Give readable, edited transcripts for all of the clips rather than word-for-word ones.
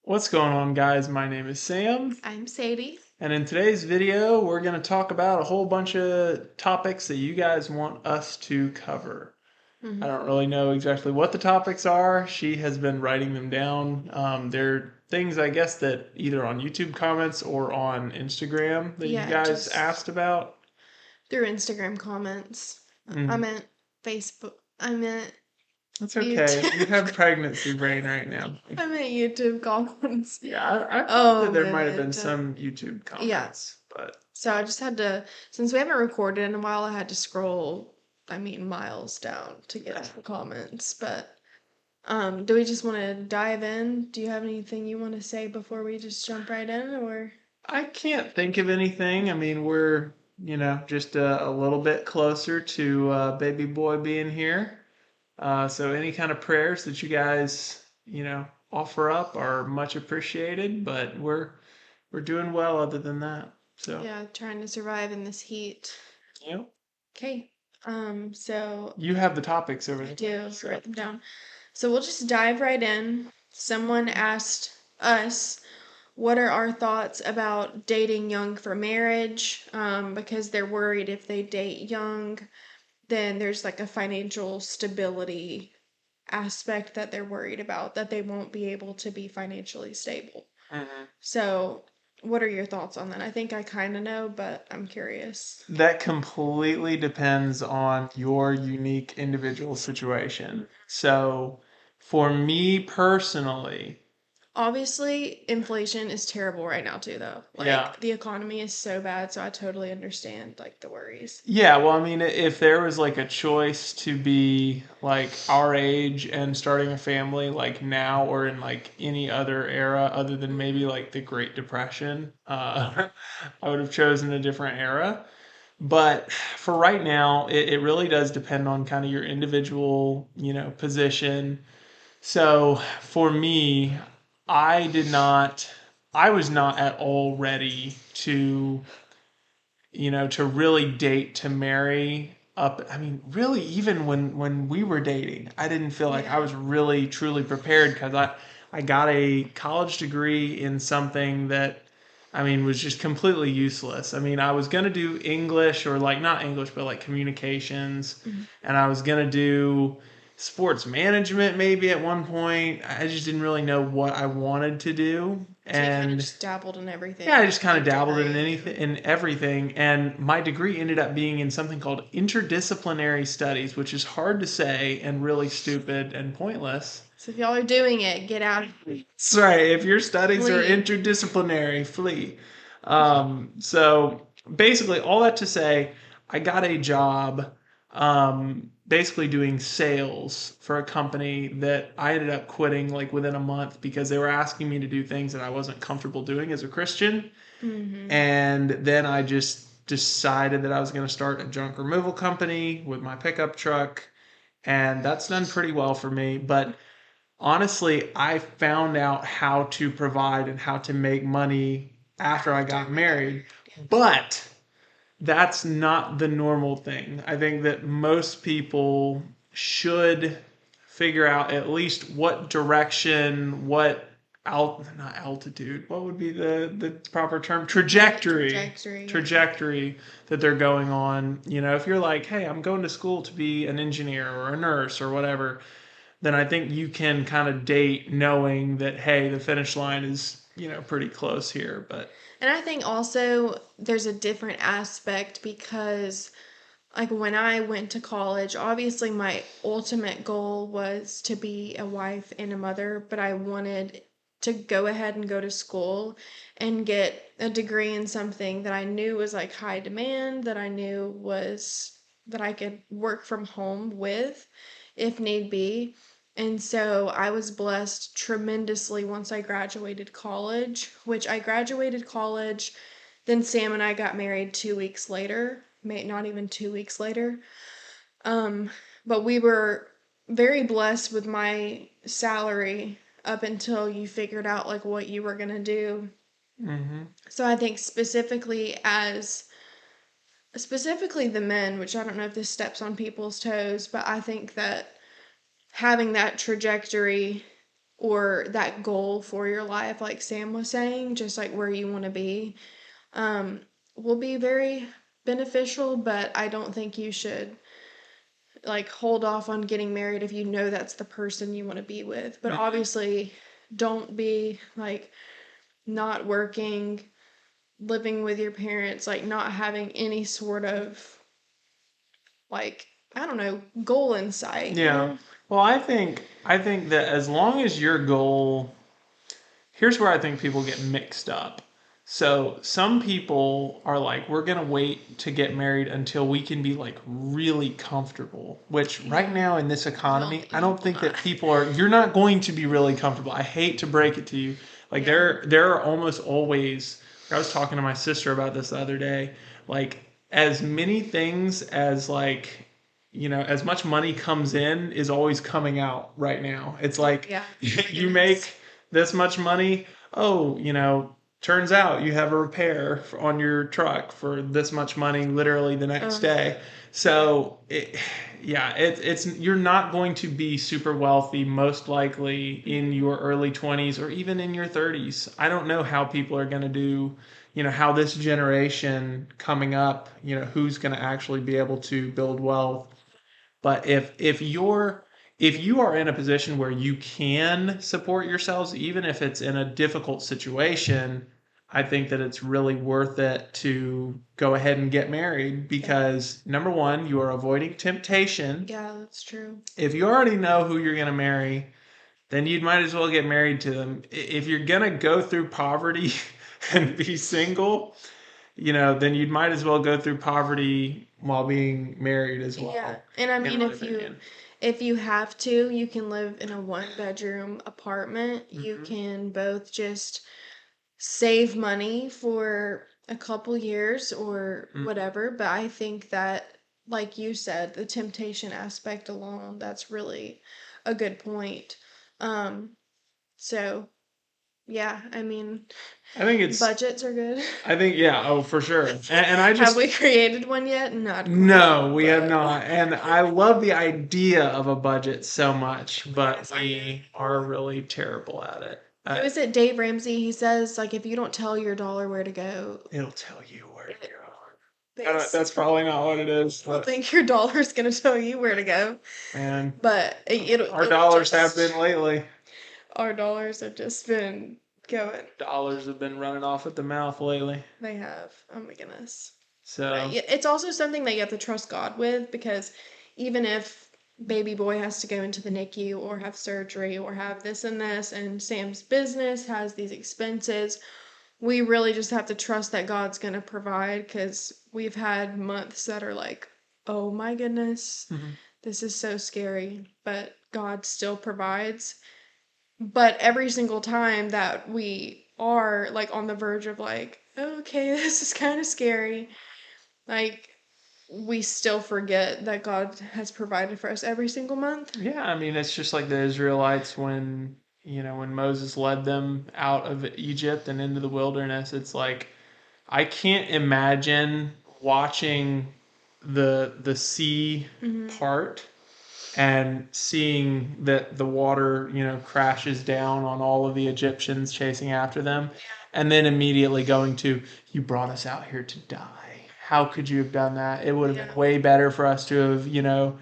What's going on, guys? My name is Sam, I'm Sadie. and in today's video, we're going to talk about a whole bunch of topics that you guys want us to cover. I hmm don't really know exactly what the topics are. She has been writing them down. They're things, I guess, that either on YouTube comments or on Instagram that you Yeah, guys just asked about. through Instagram comments. I Mm, meant Facebook. I meant that's okay. You YouTube. have pregnancy brain right now. I meant YouTube comments. Yeah, I thought that Oh, there might have been man. some YouTube Yeah. comments, but So I just had to, since we haven't recorded in a while, I had to scroll, miles down to get to the comments. But do we just want to dive in? Do you have anything you want to say before we just jump right in, or? I can't think of anything. I mean, we're, just a little bit closer to baby boy being here. So any kind of prayers that you guys, offer up are much appreciated, but we're doing well other than that. So, Yeah, trying to survive in this heat. you know, Okay. So you have the topics over I there. do So, write them down. So we'll just dive right in. Someone asked us what are our thoughts about dating young for marriage, because they're worried if they date young, then there's like a financial stability aspect that they're worried about, that they won't be able to be financially stable. mhm. So, what are your thoughts on that? I think I kind of know, but I'm curious. That completely depends on your unique individual situation. So, for me personally, Obviously, inflation is terrible right now too, though. yeah. Like the economy is so bad, so I totally understand like the worries. Yeah, well, I mean, if there was like a choice to be like our age and starting a family like now or in like any other era other than maybe like the Great Depression, I would have chosen a different era. But for right now, it really does depend on kind of your individual, position. So for me, I did not, I was not at all ready to really date to marry up. I mean, really, even when we were dating, I didn't feel like I Yeah. was really truly prepared because I got a college degree in something that I mean was just completely useless. I mean, I was gonna do English or like not English, but like communications, Mhm. and I was gonna do sports management maybe at one point. I just didn't really know what I wanted to do, So you kind of and just dabbled in yeah, everything I with just kind of the dabbled in degree. anything in everything, and my degree ended up being in something called interdisciplinary studies, which is hard to say and really stupid and pointless. So if y'all are doing it, get out, That's right. If your studies are flee. interdisciplinary, flee. So basically, all that to say, I got a job basically doing sales for a company that I ended up quitting like within a month because they were asking me to do things that I wasn't comfortable doing as a Christian. hmm And then I just decided that I was going to start a junk removal company with my pickup truck. And that's done pretty well for me. But honestly, I found out how to provide and how to make money after I got married. But that's not the normal thing. I think that most people should figure out at least what direction, not altitude, what would be the proper term? Trajectory, yeah. Trajectory that they're going on. If you're like, hey, I'm going to school to be an engineer or a nurse or whatever, then I think you can kind of date knowing that, hey, the finish line is, pretty close here. But And I think also there's a different aspect because like when I went to college, obviously my ultimate goal was to be a wife and a mother, but I wanted to go ahead and go to school and get a degree in something that I knew was like high demand, that I knew was that I could work from home with if need be. And so I was blessed tremendously once I graduated college, which I graduated college, then Sam and I got married 2 weeks later, not even 2 weeks later. Um, but we were very blessed with my salary up until you figured out like what you were gonna do. mm-hmm. So I think specifically the men, which I don't know if this steps on people's toes, but I think that having that trajectory or that goal for your life, like Sam was saying, just like where you want to be, um, will be very beneficial. But I don't think you should like hold off on getting married if you know that's the person you want to be with. But obviously, don't be like not working, living with your parents, like not having any sort of like, I don't know, goal in sight, you Yeah. know? Well, I think that as long as your goal, here's where I think people get mixed up. So some people are like, we're gonna wait to get married until we can be like really comfortable. Which right Yeah. now in this economy, I You don't will think not. that people are. You're not going to be really comfortable. I hate to break it to you. Like Yeah. there are almost always. I was talking to my sister about this the other day. Like as many things as like as much money comes in is always coming out right now. It's Oh, like yeah. My you goodness. make this much money. Oh, turns out you have a repair on your truck for this much money literally the next Um, day. yeah. So, it's you're not going to be super wealthy most likely in Mhm. your early 20s or even in your 30s. I don't know how people are going to do, how this generation coming up, who's going to actually be able to build wealth. But if you are in a position where you can support yourselves, even if it's in a difficult situation, I think that it's really worth it to go ahead and get married Yeah. because number one, you are avoiding temptation. Yeah, that's true. If you already know who you're going to marry, then you might as well get married to them. If you're going to go through poverty and be single, then you might as well go through poverty while being married as Yeah. well, And I in mean, my opinion. if you have to, you can live in a one bedroom apartment. You Hmm. can both just save money for a couple years or Hmm. whatever. But I think that, like you said, the temptation aspect alone, that's really a good point. Um, so yeah, I mean, I think it's, budgets are good. I think, yeah, oh, for sure. And I Have just, we created one yet? Not quite, no, we have but not. And I love the idea of a budget so much, but yes, I know. we are really terrible at it. Who is it? Dave Ramsey. He says like if you don't tell your dollar where to go, It'll tell you where to it, go. That's basically, probably not what it is, I don't but think your dollar's gonna tell you where to go. man, But our it'll dollars have just been lately. our dollars have just been going. Dollars have been running off at the mouth lately. They have. Oh my goodness. But So, it's also something that you have to trust God with because even if baby boy has to go into the NICU or have surgery or have this and Sam's business has these expenses, we really just have to trust that God's going to provide because we've had months that are like, oh my goodness, mhm. this is so scary, but God still provides. But every single time that we are like on the verge of like, okay, this is kind of scary, like we still forget that God has provided for us every single month. Yeah, I mean, it's just like the Israelites when Moses led them out of Egypt and into the wilderness. It's like I can't imagine watching the sea Hmm. part and seeing that the water, crashes down on all of the Egyptians chasing after them, and then immediately going to, you brought us out here to die. How could you have done that? It would have been Yeah. way better for us to have,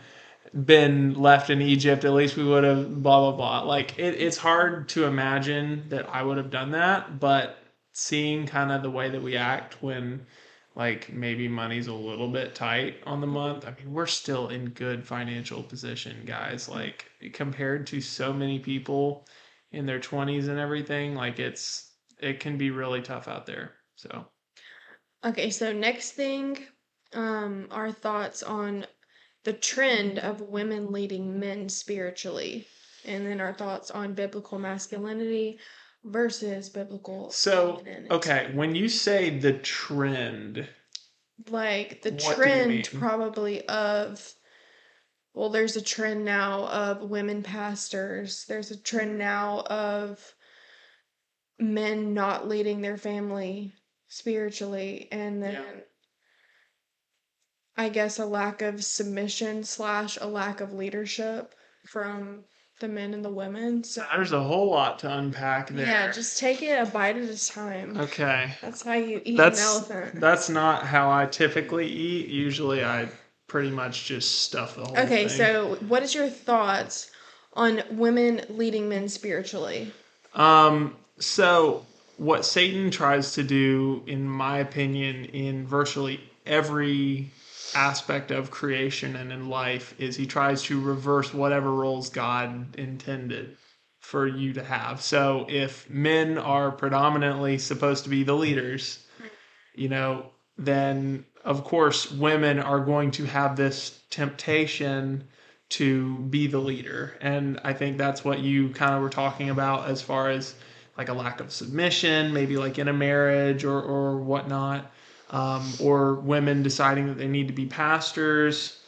been left in Egypt. At least we would have blah blah blah. Like it's hard to imagine that I would have done that, but seeing kind of the way that we act when like maybe money's a little bit tight on the month. I mean, we're still in good financial position, guys. Like compared to so many people in their 20s and everything, like it can be really tough out there. So, Okay, so next thing, our thoughts on the trend of women leading men spiritually, and then our thoughts on biblical masculinity versus biblical so okay, femininity. when you say the trend, Like the what do you trend mean? probably of, well, there's a trend now of women pastors. There's a trend now of men not leading their family spiritually, and Yeah. then I guess a lack of submission slash a lack of leadership from the men and the women. So There's a whole lot to unpack yeah, there. just take it a bite at a time. Okay. That's how you eat an That's elephant. that's not how I typically eat. Usually I pretty much just stuff the whole Okay, thing. so what is your thoughts on women leading men spiritually? So what Satan tries to do, in my opinion, in virtually every aspect of creation and in life, is he tries to reverse whatever roles God intended for you to have. So if men are predominantly supposed to be the leaders, then of course women are going to have this temptation to be the leader. And I think that's what you kind of were talking about as far as like a lack of submission, maybe like in a marriage or whatnot, or women deciding that they need to be pastors.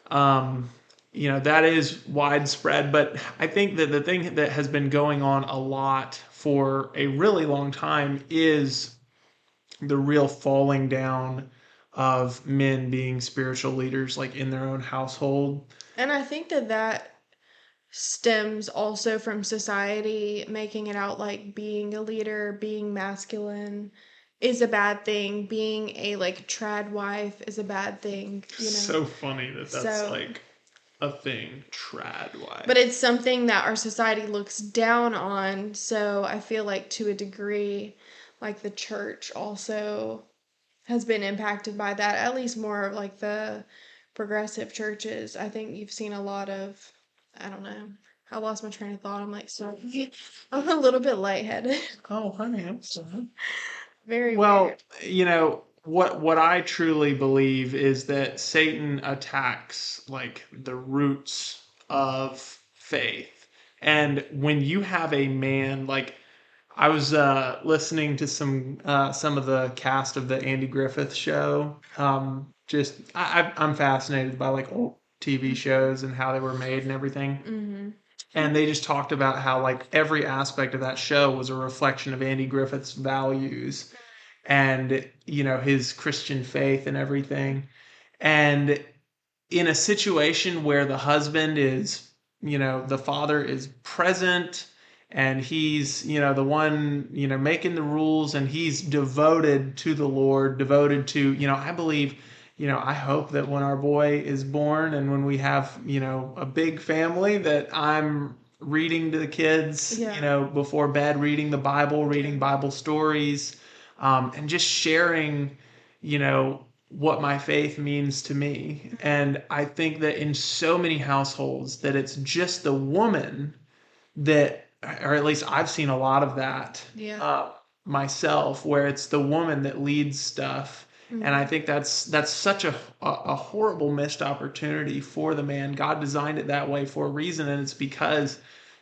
Um, that is widespread, but I think that the thing that has been going on a lot for a really long time is the real falling down of men being spiritual leaders like in their own household. And I think that that stems also from society making it out like being a leader, being masculine is a bad thing, being a like trad wife is a bad thing, you know. So funny that that's So, like a thing, trad but wife. it's something that our society looks down on. So I feel like to a degree, like the church also has been impacted by that, at least more of like the progressive churches. I think you've seen a lot of, I don't know. I lost my train of thought. I'm like, sorry. I'm a little bit lightheaded. Oh, honey, I'm sorry. Very Well, weird. what I truly believe is that Satan attacks like the roots of faith. And when you have a man like I was listening to some of the cast of the Andy Griffith show. I'm fascinated by like old TV shows and how they were made and everything. Mm-hmm. And they just talked about how like every aspect of that show was a reflection of Andy Griffith's values and his Christian faith and everything. And in a situation where the husband is, the father is present and he's, the one, making the rules and he's devoted to the Lord, devoted to, I believe, I hope that when our boy is born and when we have, a big family that I'm reading to the kids, Yeah. before bed, reading the Bible, reading Bible stories, and just sharing, what my faith means to me. And I think that in so many households that it's just the woman that, or at least I've seen a lot of that Yeah. myself, where it's the woman that leads stuff. And I Mm-hmm. think that's such a horrible missed opportunity for the man. God designed it that way for a reason, and it's because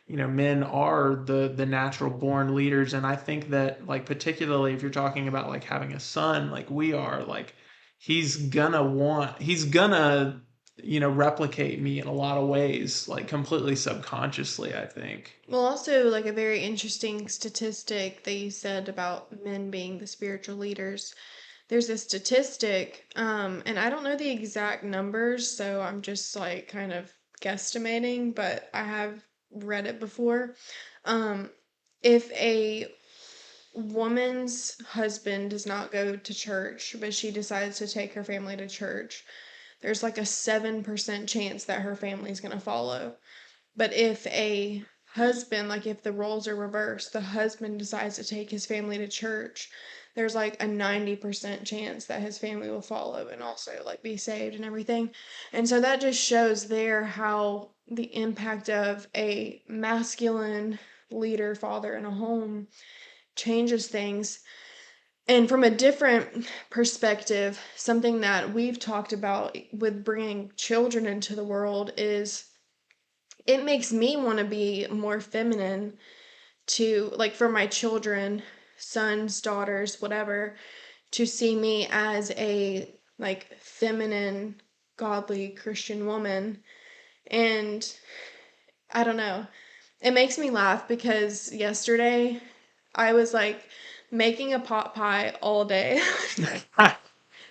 men are the natural born leaders. And I think that like particularly if you're talking about like having a son like we are, like he's gonna replicate me in a lot of ways, like completely subconsciously, I think. Well, also, like a very interesting statistic that you said about men being the spiritual leaders. There's a statistic, and I don't know the exact numbers, so I'm just like kind of guesstimating, but I have read it before. Um, if a woman's husband does not go to church, but she decides to take her family to church, there's like a 7% chance that her family's going to follow. But if a husband, like if the roles are reversed, the husband decides to take his family to church, there's like a 90% chance that his family will follow and also like be saved and everything. And so that just shows there how the impact of a masculine leader, father in a home changes things. And from a different perspective, something that we've talked about with bringing children into the world is it makes me want to be more feminine to like for my children, sons, daughters, whatever, to see me as a like feminine, godly Christian woman. And I don't know. It makes me laugh because yesterday I was like making a pot pie all day.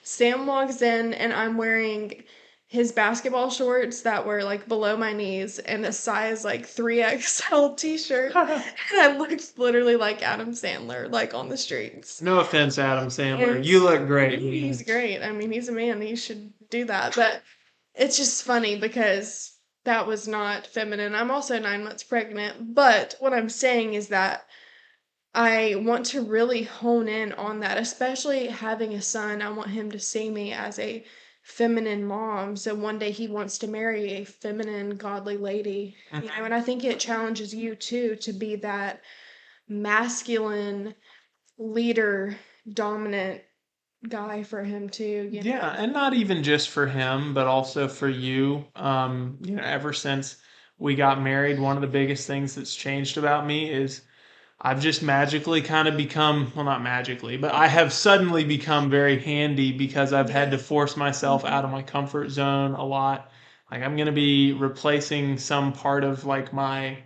Sam walks in and I'm wearing his basketball shorts that were like below my knees and a size like 3XL t-shirt. And I looked literally like Adam Sandler, like on the streets. No offense, Adam Sandler. And You look great, he's man. great. I mean, he's a man. He should do that. But it's just funny because that was not feminine. I'm also 9 months pregnant. But what I'm saying is that I want to really hone in on that, especially having a son. I want him to see me as a feminine mom. So one day he wants to marry a feminine, godly lady, Mhm. and I think it challenges you too to be that masculine leader, dominant guy for him too. Yeah, and not even just for him, but also for you. Ever since we got married, one of the biggest things that's changed about me is I've just magically kind of become, well, not magically, but I have suddenly become very handy because I've had Yeah. to force myself out of my comfort zone a lot. Like I'm going to be replacing some part of like my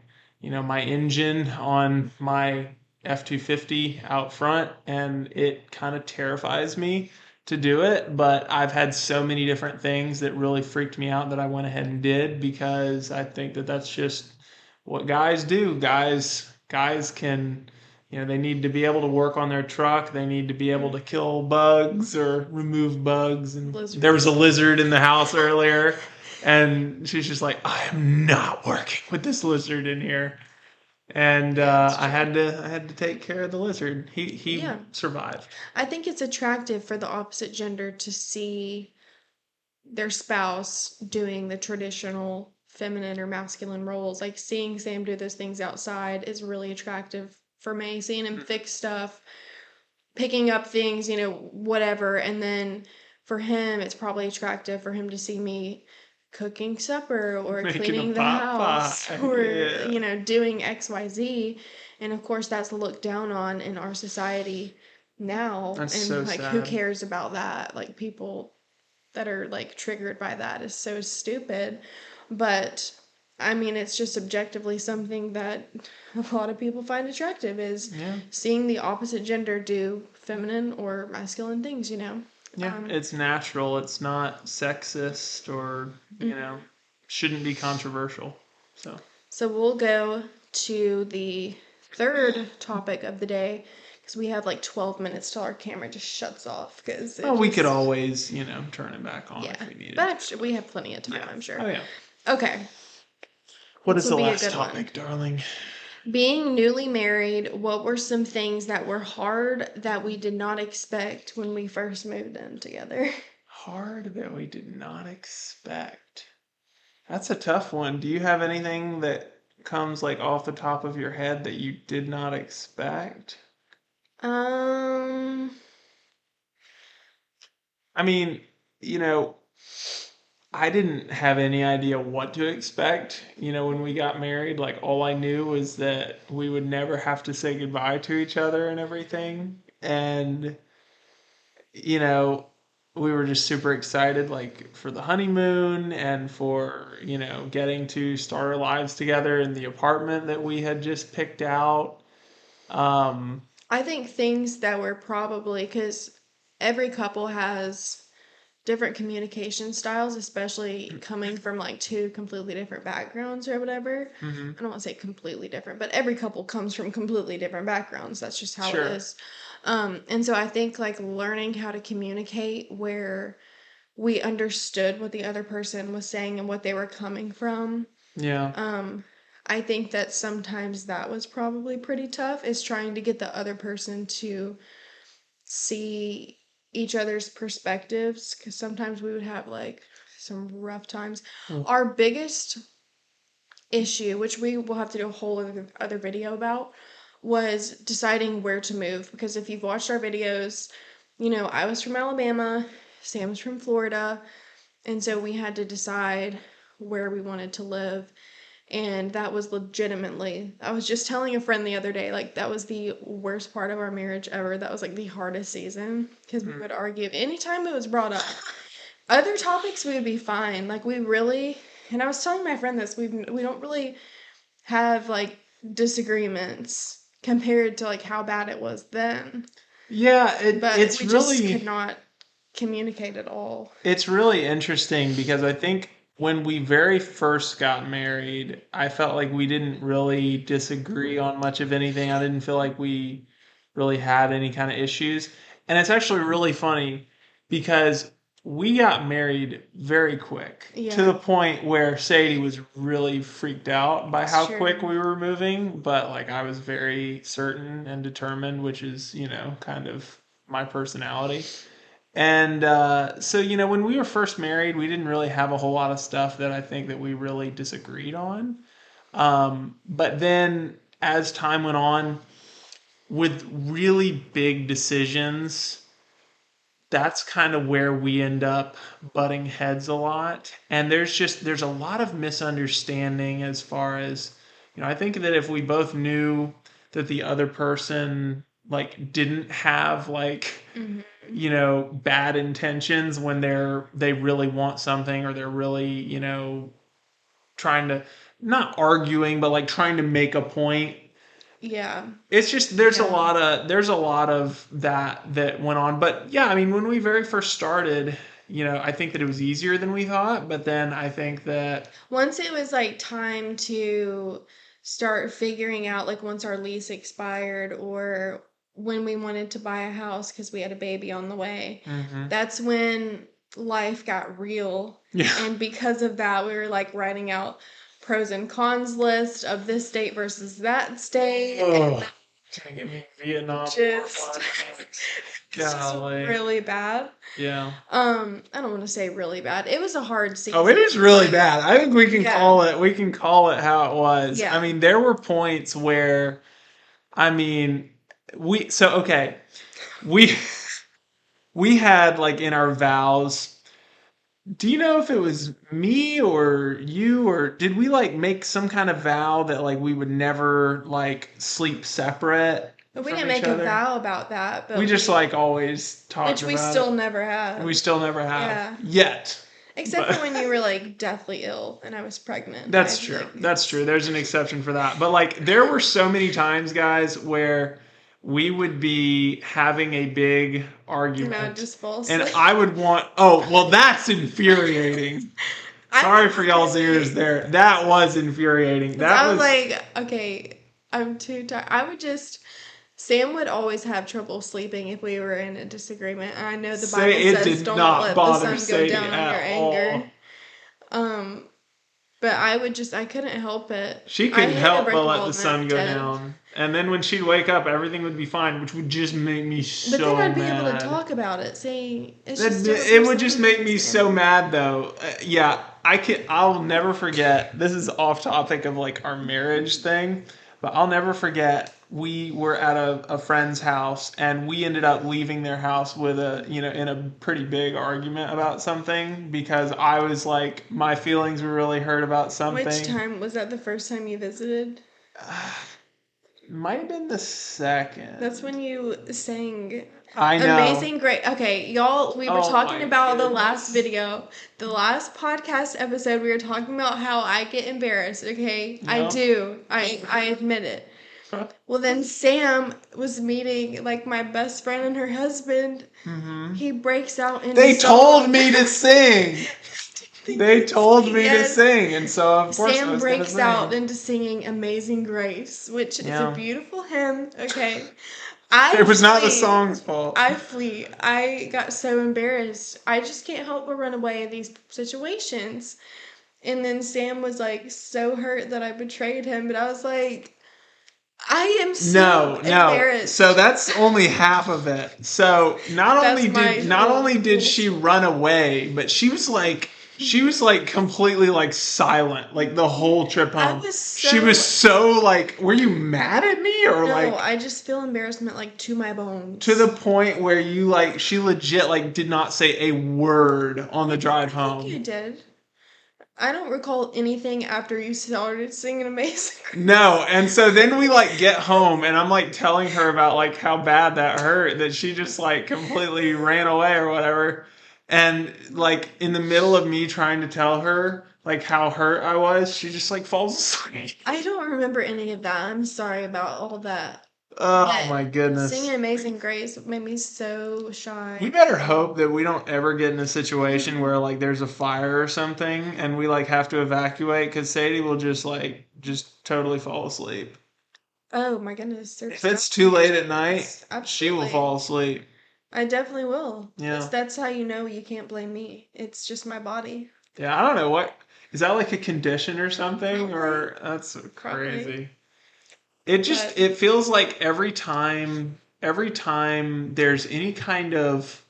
engine on my F-250 out front, and it kind of terrifies me to do it, but I've had so many different things that really freaked me out that I went ahead and did because I think that that's just what guys do. Guys can, they need to be able to work on their truck. They need to be able to kill bugs or remove bugs. And there was a Lizards. lizard in the house earlier, and she's just like, I am not working with this lizard in here. And Yeah, it's true. I had to take care of the lizard. He Yeah. survived. I think it's attractive for the opposite gender to see their spouse doing the traditional feminine or masculine roles. Like seeing Sam do those things outside is really attractive for me. Seeing him fix stuff, picking up things, whatever. And then for him, it's probably attractive for him to see me cooking supper or Making a cleaning the pot house pie. or, Yeah. doing XYZ. And of course, that's looked down on in our society now. That's And so like, who sad. cares about that? Like, people that are like triggered by that is so stupid. But I mean, it's just objectively something that a lot of people find attractive is Yeah. seeing the opposite gender do feminine or masculine things. Yeah. Um, It's natural. It's not sexist or, shouldn't be controversial. So, so we'll go to the third topic of the day because we have like 12 minutes till our camera just shuts off because well, it we could just, always, turn it back on if yeah. we needed But to. actually, we have plenty of time, Yeah. I'm sure. Oh, yeah. Okay, What this is will the be a last good one. topic, darling? Being newly married, what were some things that were hard that we did not expect when we first moved in together? Hard that we did not expect. That's a tough one. Do you have anything that comes like off the top of your head that you did not expect? Um, I mean, you know, I didn't have any idea what to expect, when we got married. Like, all I knew was that we would never have to say goodbye to each other and everything. And, you know, we were just super excited, like, for the honeymoon and for, getting to start our lives together in the apartment that we had just picked out. Um, I think things that were probably because every couple has different communication styles, especially coming from like two completely different backgrounds or whatever. mhm, I don't want to say completely different, but every couple comes from completely different backgrounds. That's just how it sure. is. And so I think like learning how to communicate where we understood what the other person was saying and what they were coming from. Yeah. Um, I think that sometimes that was probably pretty tough, is trying to get the other person to see each other's perspectives because sometimes we would have like some rough times. Mm. Our biggest issue, which we will have to do a whole other video about, was deciding where to move. Because if you've watched our videos, I was from Alabama, Sam's from Florida, and so we had to decide where we wanted to live. And that was legitimately, I was just telling a friend the other day, like, that was the worst part of our marriage ever. That was like the hardest season because we Mm. would argue anytime it was brought up. Other topics we would be fine. Like, we really, and I was telling my friend this, we don't really have like disagreements compared to like how bad it was then. Yeah, But it's we just could really not. communicate at all. It's really interesting because I think when we very first got married, I felt like we didn't really disagree on much of anything. I didn't feel like we really had any kind of issues. And it's actually really funny because we got married very quick to the Yeah, point where Sadie was really freaked out by it's how quick true. we were moving. But like I was very certain and determined, which is, kind of my personality. And so, when we were first married, we didn't really have a whole lot of stuff that I think that we really disagreed on. But then as time went on, with really big decisions, that's kind of where we end up butting heads a lot. And there's a lot of misunderstanding as far as, I think that if we both knew that the other person like didn't have like Hmm. bad intentions when they really want something, or they're really, trying to, not arguing, but like trying to make a point. Yeah, It's just yeah. there's a lot of that went on. But yeah, I mean, when we very first started, I think that it was easier than we thought, but then I think that Once it was like time to start figuring out, like once our lease expired or when we wanted to buy a house because we had a baby on the way, mhm. that's when life got real. Yeah. And because of that, we were like writing out pros and cons list of this state versus that state. And Oh, trying to get me Vietnam War just flashbacks. it's just Golly. really bad. Yeah. I don't want to say really bad. It was a hard Oh, it season. is really bad. I think we can Yeah. call it. We can call it how it was. I Yeah. mean, there were points where, I mean, okay, we we had like in our vows. Do you know if it was me or you, or did we like make some kind of vow that like we would never like sleep separate But we from didn't each make a other? vow about that, We but just like always talked which we about still it. never And we have. still never have Yeah. yet. Except But for when you were like deathly ill and I was pregnant. I that's feel true. like That's true. There's an exception for that. But like there were so many times, guys, where we would be having a big and I would argument just fall and asleep. I would want, oh, well, that's infuriating. I Sorry would for y'all's ears say, there. That was infuriating. because That I was was like, okay, I'm too tired. I would just, Sam would always have trouble sleeping if we were in a disagreement. And I know the say Bible it says did don't not let the bother sun go Sadie down on your at anger. all. Um, but I would just, I couldn't help it. She I couldn't hit a help brick but let wall the and then I sun was go dead. down. And then when she'd wake up, everything would be fine, which would just make me But then so I'd be able to mad. talk about it. See, it's That just different it would just make me personalities, so man. mad though. Yeah, I'll never forget. This is off topic of like our marriage thing, but I'll never forget. We were at a friend's house and we ended up leaving their house with in a pretty big argument about something because I was like, my feelings were really hurt about Which something. time was that the first time you visited? Might have been the That's second. when you sang I know. Amazing Grace. Okay, y'all, we were Oh talking my about the last goodness. video, the last podcast episode. We were talking about how I get embarrassed. Okay, I Yep. do. I admit it. Well, then Sam was meeting like my best friend and her husband. hmm He breaks out into They told song. me to sing. They told me to Yes. sing, and so of course I Sam was gonna breaks out sing. into singing Amazing Grace, which is a Yeah. beautiful hymn. Okay. It I was not the flee. song's fault. I flee. I got so embarrassed. I just can't help but run away in these situations. And then Sam was like so hurt that I betrayed him, but I was like, I am so No, no. So embarrassed. that's only half of it. So That's my not only did whole she story. run away, but she was like completely like silent like the whole trip I home. was She was so so like, were you mad at me or no, like I just feel embarrassment like to my to the bones. point where you like she legit like did not say a word on the drive I think home? you did. I don't recall anything after you started singing Amazing Grace. No, and so then we like get home and I'm like telling her about like how bad that hurt that she just like completely ran away or whatever. And like in the middle of me trying to tell her like how hurt I was, she just like falls asleep. I don't remember any of that. I'm sorry about all that. Oh But my goodness. singing Amazing Grace made me so We shy. better hope that we don't ever get in a situation where like there's a fire or something and we like have to evacuate because Sadie will just totally fall asleep. Oh my goodness, If there's it's definitely too a late at night, chance. she will Absolutely. fall asleep. I definitely will. Yeah. That's how you know you can't blame me. It's just my body. Yeah, I don't know what is that like a condition or something Probably. or that's Probably. crazy. It just But it feels like every time there's any kind of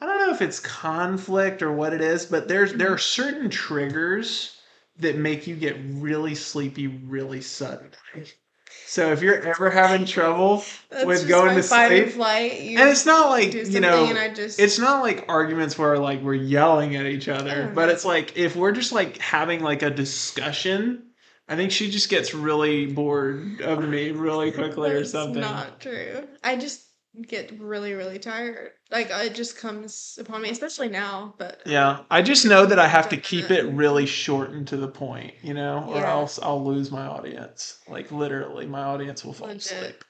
I don't know if it's conflict or what it is, but there mhm. are certain triggers that make you get really sleepy really sudden. So if you're ever having trouble That's with just going my to fight or sleep, flight. and You it's not do like, something and I just it's not like arguments where like we're yelling at each other, oh but no. it's like if we're just like having like a discussion, I think she just gets really bored of me really quickly or That's something. not true. I just get really, really tired. Like it just comes upon me, especially now, but Yeah, I just know that I I've have to done keep that. it really short and to the point, or Yeah, else I'll lose my audience. Like literally, my audience will fall legit. asleep.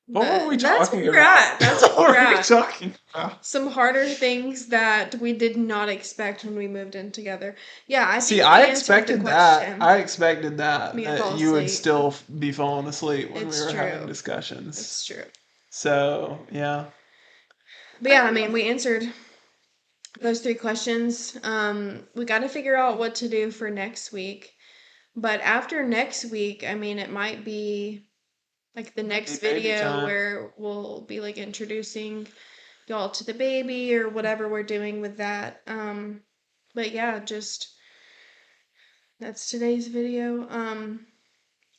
What were we But that's where talking we're about? at. That's What where we're were we at. talking about? Some harder things that we did not expect when we moved in together. Yeah, I See, think we I answered the expected that. question. I expected that Me to fall that you would asleep. still be falling asleep when we It's were having true. discussions. It's true. So yeah, But yeah, I mean, we answered those three questions. We got to figure out what to do for next week. But after next week, I mean, it might be like the maybe next baby video time. where we'll be like introducing y'all to the baby or whatever we're doing with that. But yeah, just that's today's video.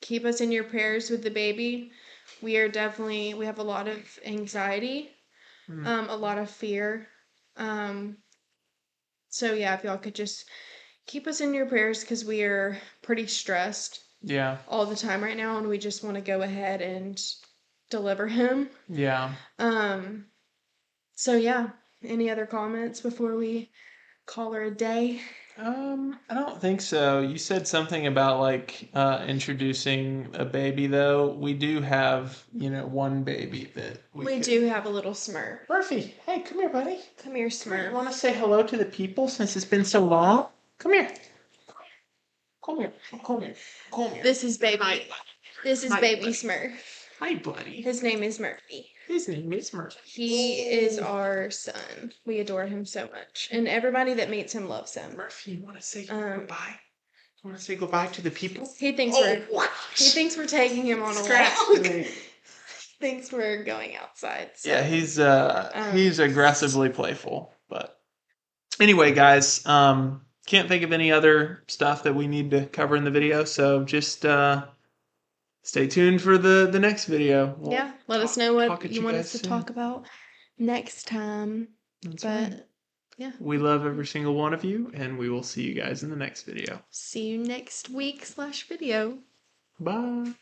Keep us in your prayers with the baby. We have a lot of anxiety, Hmm. a lot of fear. Um, so yeah, if y'all could just keep us in your prayers because we are pretty stressed Yeah, all the time right now and we just want to go ahead and deliver him. yeah. Um, so yeah, any other comments before we call her a day? I don't think so. You said something about like introducing a baby though. We do have, one baby that we We could. do have a little Smurf. Murphy, hey, come here, buddy. Come here, Come here. You Smurf. want to say hello to the people since it's been so long? Come here. Come here. Come here. Come here. This is baby. Hi. This is Hi, baby buddy. Smurf. Hi, buddy. His name is Murphy. His name is Murphy. He is our son. We adore him so much, and everybody that meets him loves him. Murphy, you want to say Um, goodbye? You want to say goodbye to the people? he thinks he thinks we're taking him on a walk. Thinks we're going outside. So Yeah, he's um, aggressively playful. But anyway, guys, can't think of any other stuff that we need to cover in the video, so just stay tuned for the next video. We'll yeah, let us know talk what at you you want guys us to soon. talk about next time. That's right. But yeah, We love every single one of you, and we will see you guys in the next video. see you next week/video. Bye.